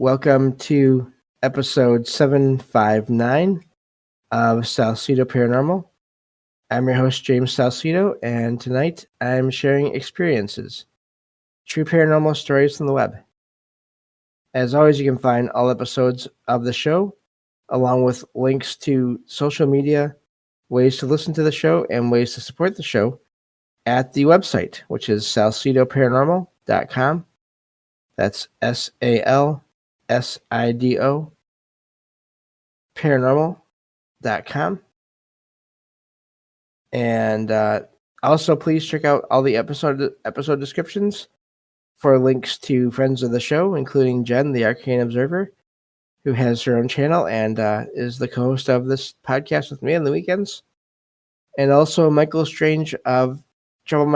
Welcome to episode 759 of Salsido Paranormal. I'm your host, James Salsido, and tonight I'm sharing experiences, true paranormal stories from the web. As always, you can find all episodes of the show, along with links to social media, ways to listen to the show, and ways to support the show at the website, which is salsidoparanormal.com. That's SALSIDO paranormal.com. And also, please check out all the episode descriptions for links to friends of the show, including Jen, the Arcane Observer, who has her own channel and is the co-host of this podcast with me on the weekends, and also Michael Strange of Trouble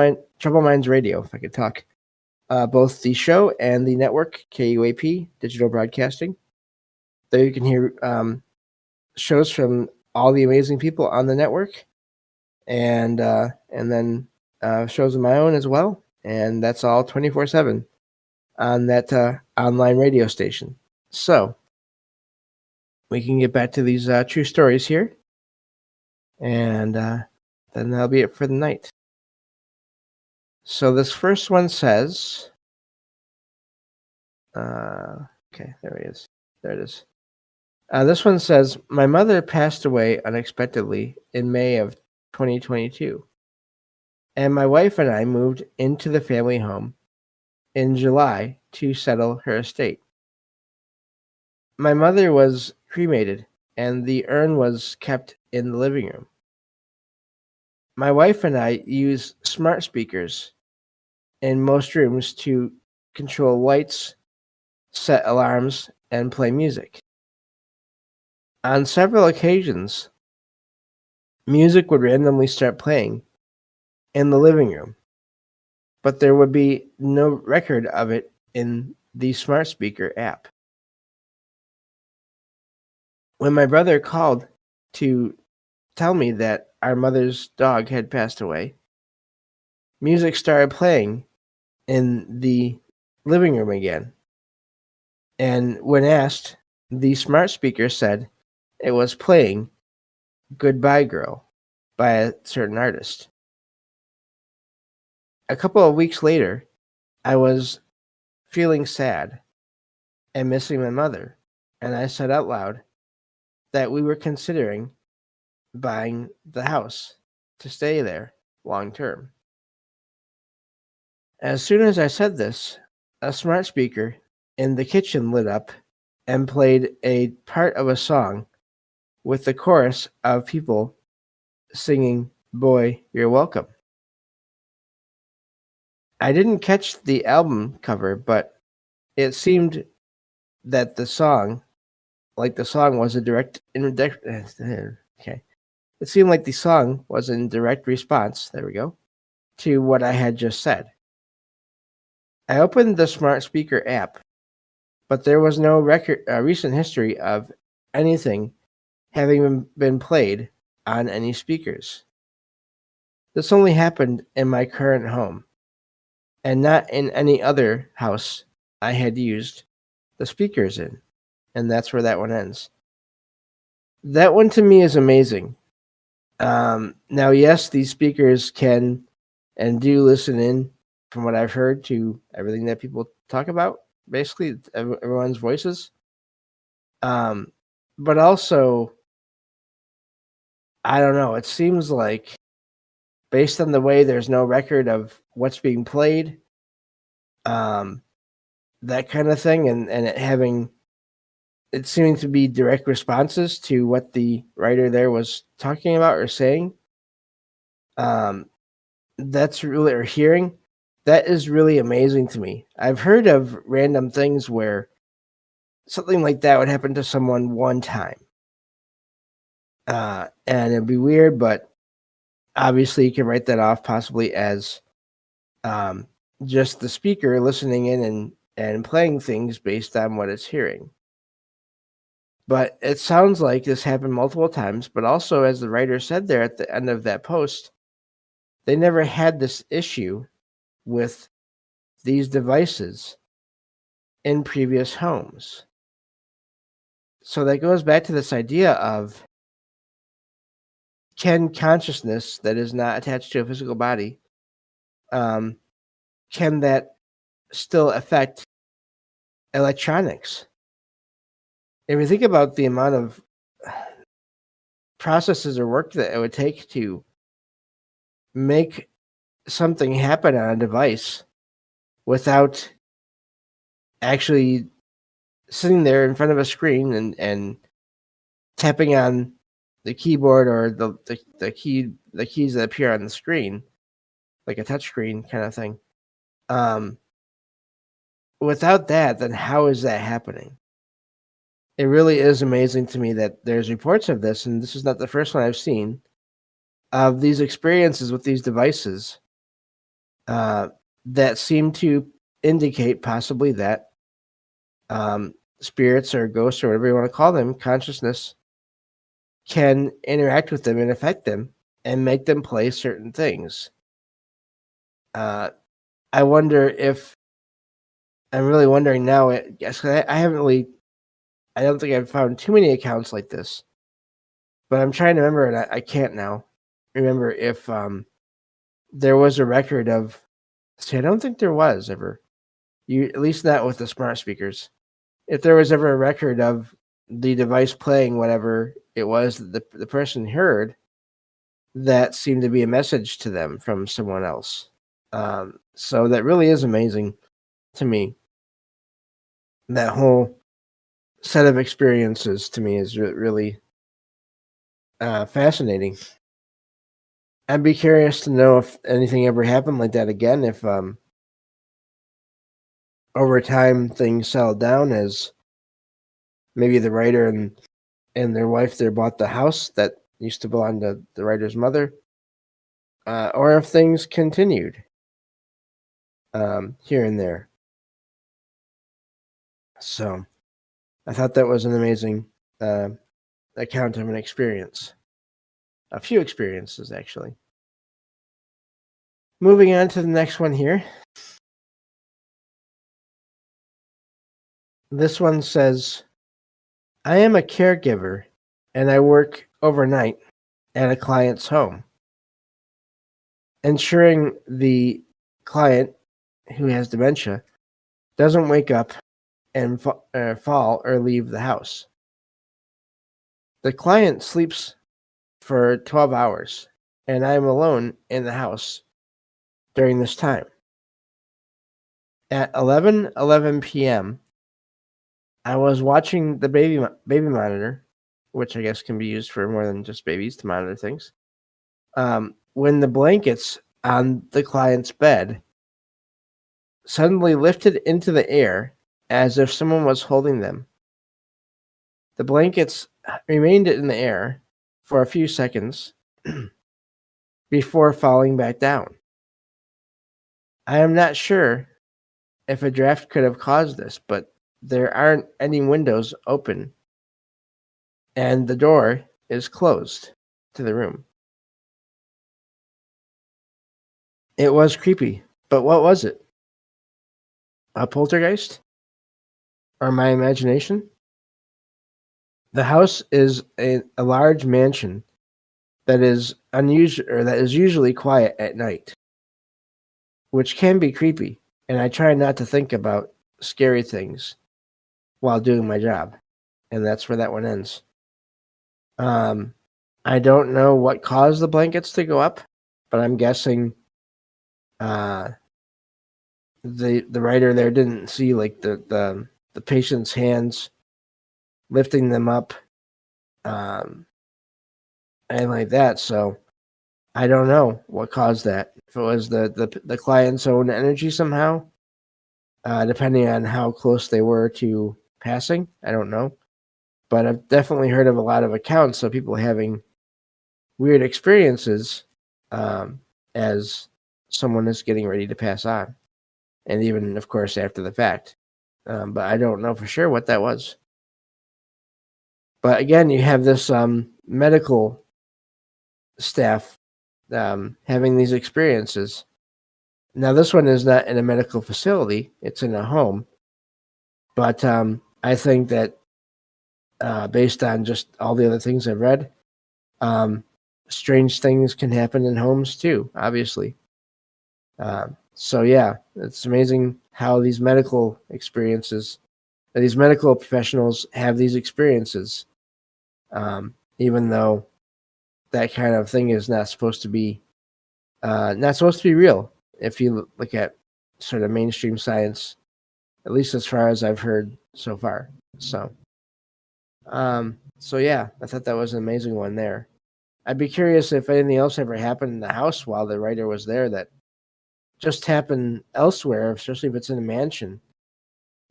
Minds Radio, if I could talk. Both the show and the network, KUAP, Digital Broadcasting. There you can hear shows from all the amazing people on the network, and then shows of my own as well. And that's all 24/7 on that online radio station. So we can get back to these true stories here, and then that'll be it for the night. So this first one says, okay, there he is. There it is. This one says, my mother passed away unexpectedly in May of 2022, and my wife and I moved into the family home in July to settle her estate. My mother was cremated, and the urn was kept in the living room. My wife and I use smart speakers in most rooms to control lights, set alarms, and play music. On several occasions, music would randomly start playing in the living room, but there would be no record of it in the smart speaker app. When my brother called to tell me that our mother's dog had passed away, music started playing in the living room again. And when asked, the smart speaker said it was playing Goodbye Girl by a certain artist. A couple of weeks later, I was feeling sad and missing my mother, and I said out loud that we were considering buying the house to stay there long term. As soon as I said this, a smart speaker in the kitchen lit up and played a part of a song with the chorus of people singing, "Boy, You're Welcome." I didn't catch the album cover, but it seemed that the song was a direct okay. It seemed like the song was in direct response, there we go, to what I had just said. I opened the smart speaker app, but there was no recent history of anything having been played on any speakers. This only happened in my current home, and not in any other house I had used the speakers in. And that's where that one ends. That one to me is amazing. Now, yes, these speakers can and do listen in, from what I've heard, to everything that people talk about, basically everyone's voices. But also, I don't know, it seems like, based on the way there's no record of what's being played, that kind of thing, and it seeming to be direct responses to what the writer there was talking about or saying. That's really, or hearing, that is really amazing to me. I've heard of random things where something like that would happen to someone one time. And it'd be weird, but obviously you can write that off possibly as just the speaker listening in and playing things based on what it's hearing. But it sounds like this happened multiple times, but also, as the writer said there at the end of that post, they never had this issue with these devices in previous homes. So that goes back to this idea of, can consciousness that is not attached to a physical body, can that still affect electronics? If you think about the amount of processes or work that it would take to make something happen on a device without actually sitting there in front of a screen and tapping on the keyboard or the keys that appear on the screen, like a touch screen kind of thing. Without that, then how is that happening? It really is amazing to me that there's reports of this, and this is not the first one I've seen, of these experiences with these devices that seem to indicate possibly that spirits or ghosts or whatever you want to call them, consciousness, can interact with them and affect them and make them play certain things. I wonder if, I'm really wondering now, I don't think I've found too many accounts like this, but I'm trying to remember, and I can't now remember if there was a record of, see, I don't think there was ever, at least not with the smart speakers, if there was ever a record of the device playing whatever it was that the person heard that seemed to be a message to them from someone else. So that really is amazing to me. That whole set of experiences to me is really fascinating. I'd be curious to know if anything ever happened like that again, if over time things settled down, as maybe the writer and their wife there bought the house that used to belong to the writer's mother, or if things continued here and there. So I thought that was an amazing account of an experience. A few experiences, actually. Moving on to the next one here. This one says, I am a caregiver and I work overnight at a client's home, ensuring the client who has dementia doesn't wake up and fall or leave the house. The client sleeps for 12 hours, and I am alone in the house during this time. At 11:11 p.m., I was watching the baby monitor, which I guess can be used for more than just babies to monitor things, when the blankets on the client's bed suddenly lifted into the air as if someone was holding them. The blankets remained in the air for a few seconds before falling back down. I am not sure if a draft could have caused this, but there aren't any windows open, and the door is closed to the room. It was creepy, but what was it? A poltergeist? Or my imagination? The house is a large mansion that is unusual, or that is usually quiet at night, which can be creepy, and I try not to think about scary things while doing my job, and that's where that one ends. I don't know what caused the blankets to go up, but I'm guessing the writer there didn't see like the patient's hands lifting them up, and like that. So I don't know what caused that. If it was the client's own energy somehow, depending on how close they were to passing, I don't know. But I've definitely heard of a lot of accounts of people having weird experiences as someone is getting ready to pass on, and even, of course, after the fact. But I don't know for sure what that was. But again, you have this medical staff having these experiences. Now, this one is not in a medical facility. It's in a home. But I think that based on just all the other things I've read. Strange things can happen in homes too, obviously. So yeah, it's amazing how these medical experiences, these medical professionals have these experiences, even though that kind of thing is not supposed to be real. If you look at sort of mainstream science, at least as far as I've heard so far. So yeah, I thought that was an amazing one there. I'd be curious if anything else ever happened in the house while the writer was there that just happened elsewhere, especially if it's in a mansion.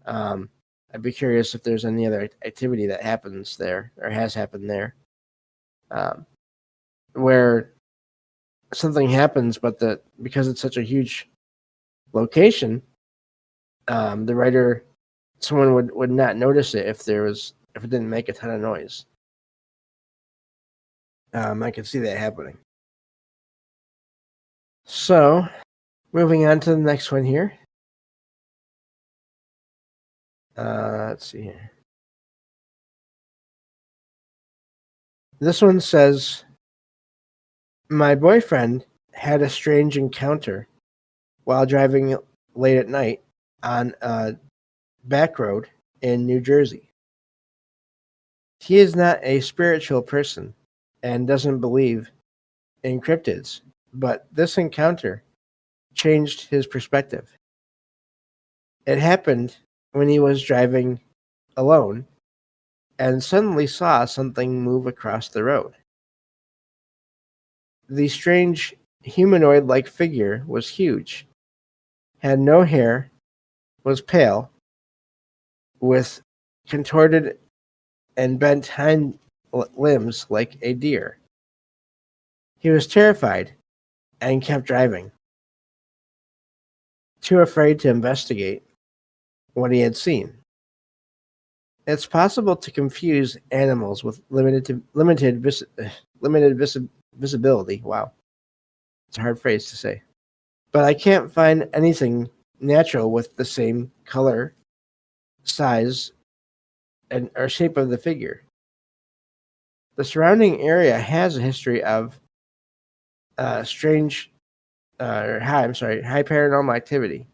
I'd be curious if there's any other activity that happens there or has happened there, where something happens, but because it's such a huge location, someone would not notice it if it didn't make a ton of noise. I can see that happening. So, moving on to the next one here. Let's see here. This one says, my boyfriend had a strange encounter while driving late at night on a back road in New Jersey. He is not a spiritual person and doesn't believe in cryptids, but this encounter changed his perspective. It happened when he was driving alone and suddenly saw something move across the road. The strange humanoid-like figure was huge, had no hair, was pale, with contorted and bent hind limbs like a deer. He was terrified and kept driving, too afraid to investigate what he had seen. It's possible to confuse animals with limited visibility. Wow, it's a hard phrase to say. But I can't find anything natural with the same color, size, or shape of the figure. The surrounding area has a history of high paranormal activity,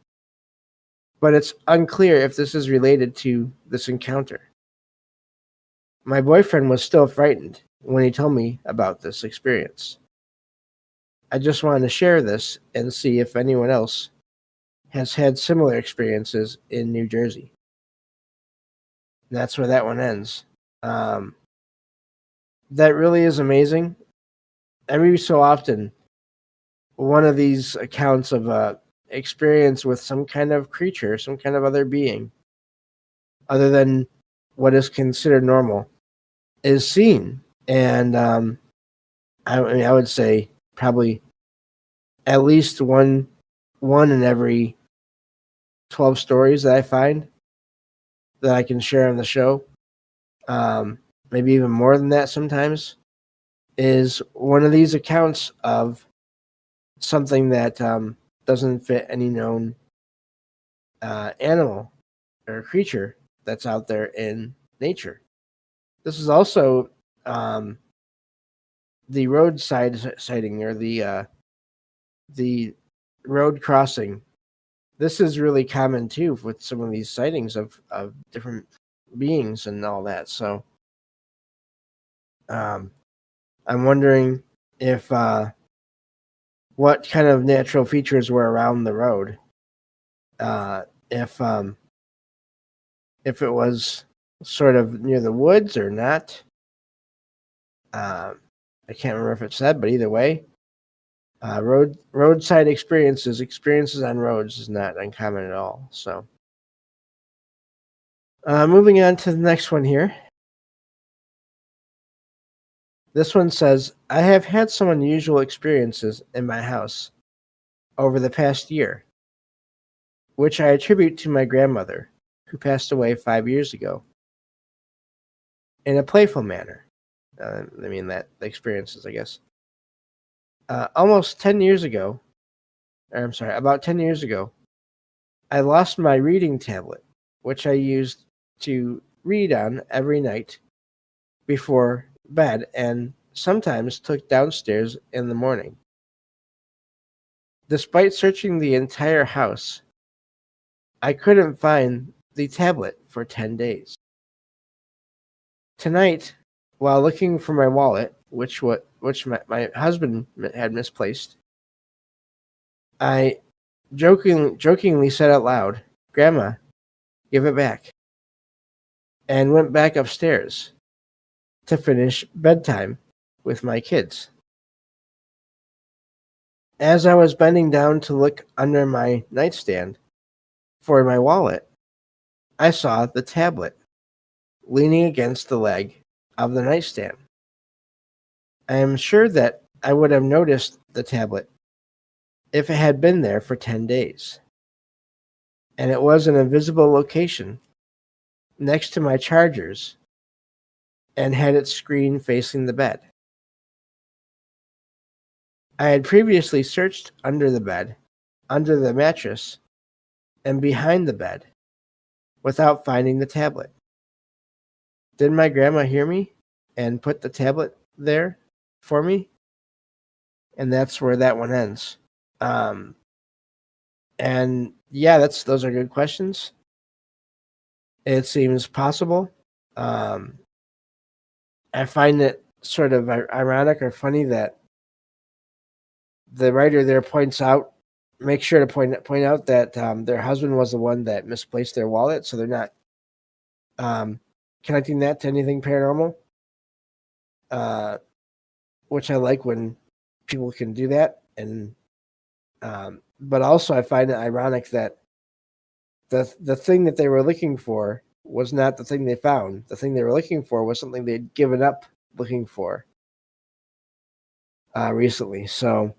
but it's unclear if this is related to this encounter. My boyfriend was still frightened when he told me about this experience. I just wanted to share this and see if anyone else has had similar experiences in New Jersey. And that's where that one ends. That really is amazing. Every so often, one of these accounts of experience with some kind of creature, some kind of other being, other than what is considered normal, is seen. And I would say probably at least one in every 12 stories that I find that I can share on the show, maybe even more than that sometimes, is one of these accounts of something that doesn't fit any known animal or creature that's out there in nature. This is also the roadside sighting, or the road crossing. This is really common too with some of these sightings of different beings and all that. So I'm wondering if what kind of natural features were around the road. If it was sort of near the woods or not. I can't remember if it said, but either way, roadside experiences on roads is not uncommon at all. So, moving on to the next one here. This one says, I have had some unusual experiences in my house over the past year, which I attribute to my grandmother, who passed away 5 years ago, in a playful manner. The experiences, I guess. About 10 years ago, I lost my reading tablet, which I used to read on every night before bed and sometimes took downstairs in the morning. Despite searching the entire house, I couldn't find the tablet for 10 days. Tonight, while looking for my wallet, which my husband had misplaced, I jokingly said out loud, "Grandma, give it back," and went back upstairs to finish bedtime with my kids. As I was bending down to look under my nightstand for my wallet, I saw the tablet leaning against the leg of the nightstand. I am sure that I would have noticed the tablet if it had been there for 10 days. And it was an invisible location next to my chargers and had its screen facing the bed. I had previously searched under the bed, under the mattress, and behind the bed without finding the tablet. Did my grandma hear me and put the tablet there for me? And that's where that one ends. And yeah, those are good questions. It seems possible. I find it sort of ironic or funny that the writer there makes sure to point out that their husband was the one that misplaced their wallet, so they're not connecting that to anything paranormal. Which I like when people can do that, and but also I find it ironic that the thing that they were looking for was not the thing they found. The thing they were looking for was something they'd given up looking for recently. So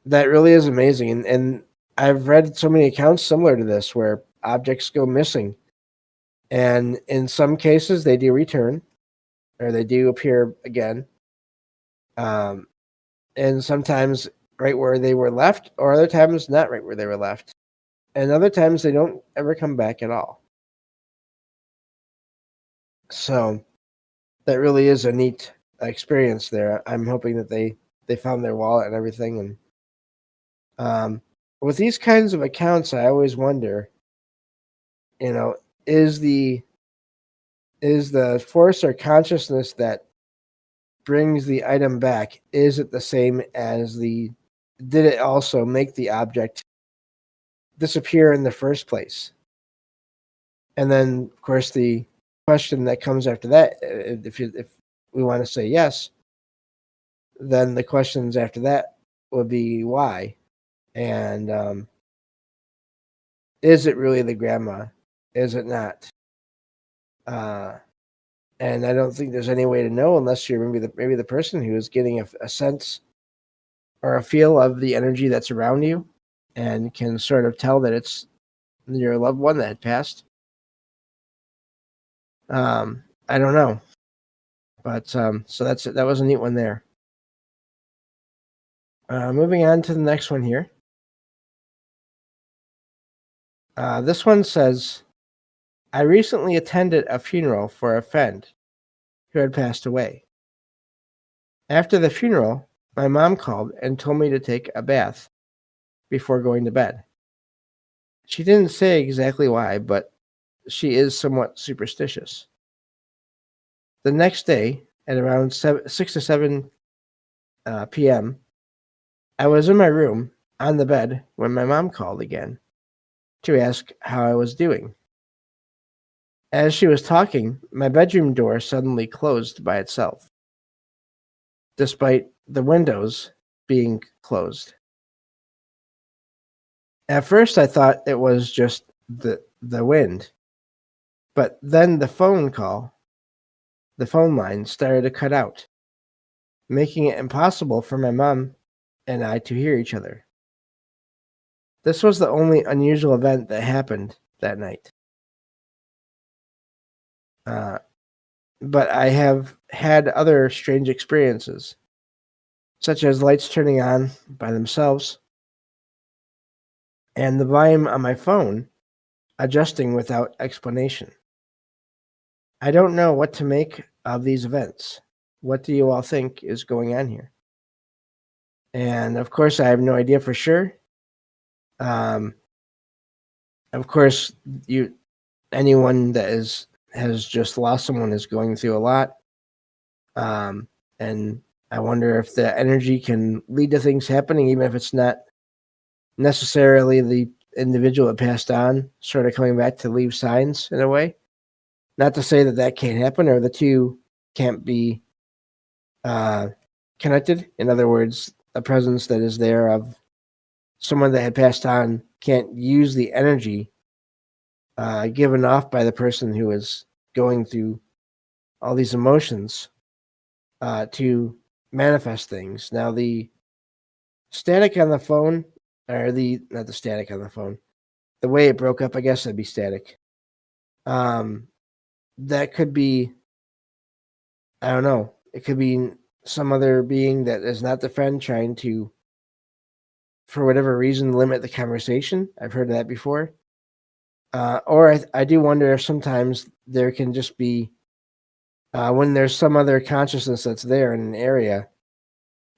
that really is amazing. And I've read so many accounts similar to this where objects go missing. And in some cases, they do return or they do appear again. And sometimes right where they were left, or other times not right where they were left. And other times they don't ever come back at all. So that really is a neat experience there. I'm hoping that they found their wallet and everything. And with these kinds of accounts, I always wonder, is the force or consciousness that brings the item back, is it the same as did it also make the object disappear in the first place? And then, of course, the question that comes after that, if we want to say yes, then the questions after that would be why, and is it really the grandma? Is it not? And I don't think there's any way to know unless you're maybe the person who is getting a sense or a feel of the energy that's around you and can sort of tell that it's your loved one that had passed. I don't know. But so that was a neat one there. Moving on to the next one here. This one says, I recently attended a funeral for a friend who had passed away. After the funeral, my mom called and told me to take a bath before going to bed. She didn't say exactly why, but she is somewhat superstitious. The next day, at around 6 to 7 p.m., I was in my room on the bed when my mom called again to ask how I was doing. As she was talking, my bedroom door suddenly closed by itself, despite the windows being closed. At first, I thought it was just the wind, but then the phone line started to cut out, making it impossible for my mom and I to hear each other. This was the only unusual event that happened that night. But I have had other strange experiences, such as lights turning on by themselves and the volume on my phone adjusting without explanation. I don't know what to make of these events. What do you all think is going on here? And of course, I have no idea for sure. Um, of course, anyone that has just lost someone is going through a lot. And I wonder if the energy can lead to things happening, even if it's not necessarily the individual that passed on, sort of coming back to leave signs in a way. Not to say that that can't happen or the two can't be connected. In other words, a presence that is there of someone that had passed on can't use the energy given off by the person who is going through all these emotions to manifest things. Now, the static on the phone, or not the static on the phone, the way it broke up, I guess that'd be static. That could be, I don't know, it could be some other being that is not the friend trying to, for whatever reason, limit the conversation. I've heard of that before. Or I do wonder if sometimes there can just be, when there's some other consciousness that's there in an area,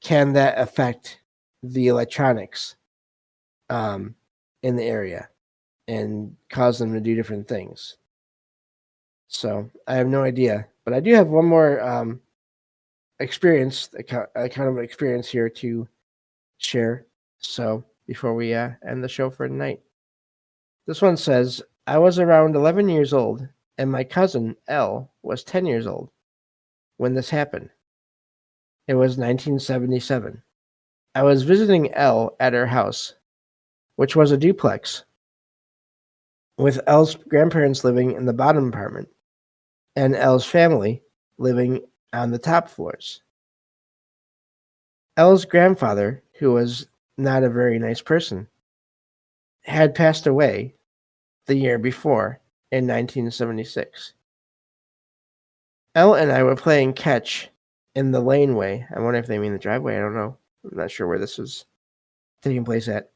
can that affect the electronics in the area and cause them to do different things? So I have no idea, but I do have one more experience, a kind of an experience here to share. So before we end the show for tonight, this one says, I was around 11 years old and my cousin L was 10 years old when this happened. It was 1977. I was visiting L at her house, which was a duplex, with L's grandparents living in the bottom apartment and L's family living on the top floors. L's grandfather, who was not a very nice person, had passed away the year before in 1976. L and I were playing catch in the laneway. I wonder if they mean the driveway. I don't know. I'm not sure where this was taking place at.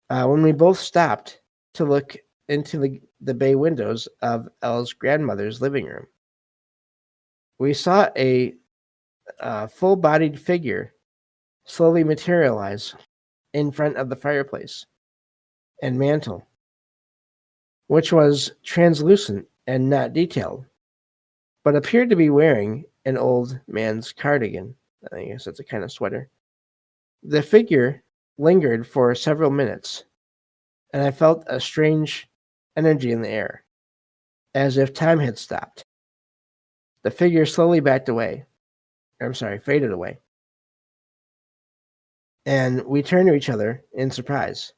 When we both stopped to look into the bay windows of L's grandmother's living room, we saw a full-bodied figure slowly materialize in front of the fireplace and mantle, which was translucent and not detailed, but appeared to be wearing an old man's cardigan. I guess that's a kind of sweater. The figure lingered for several minutes, and I felt a strange energy in the air, as if time had stopped. The figure slowly faded away. And we turned to each other in surprise.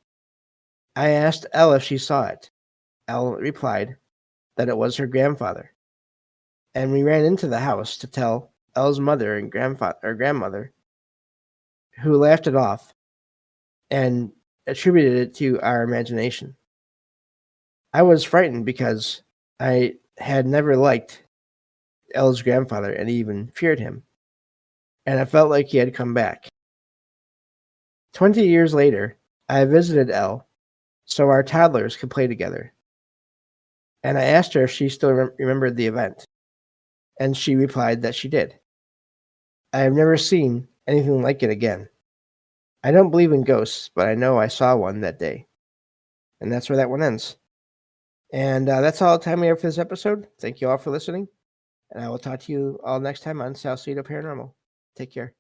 I asked Elle if she saw it. Elle replied that it was her grandfather. And we ran into the house to tell Elle's mother and grandmother, who laughed it off and attributed it to our imagination. I was frightened because I had never liked Elle's grandfather and even feared him, and I felt like he had come back. 20 years later, I visited Elle so our toddlers could play together, and I asked her if she still remembered the event, and she replied that she did. I have never seen anything like it again. I don't believe in ghosts, but I know I saw one that day. And that's where that one ends. And that's all the time we have for this episode. Thank you all for listening. And I will talk to you all next time on Salsido Paranormal. Take care.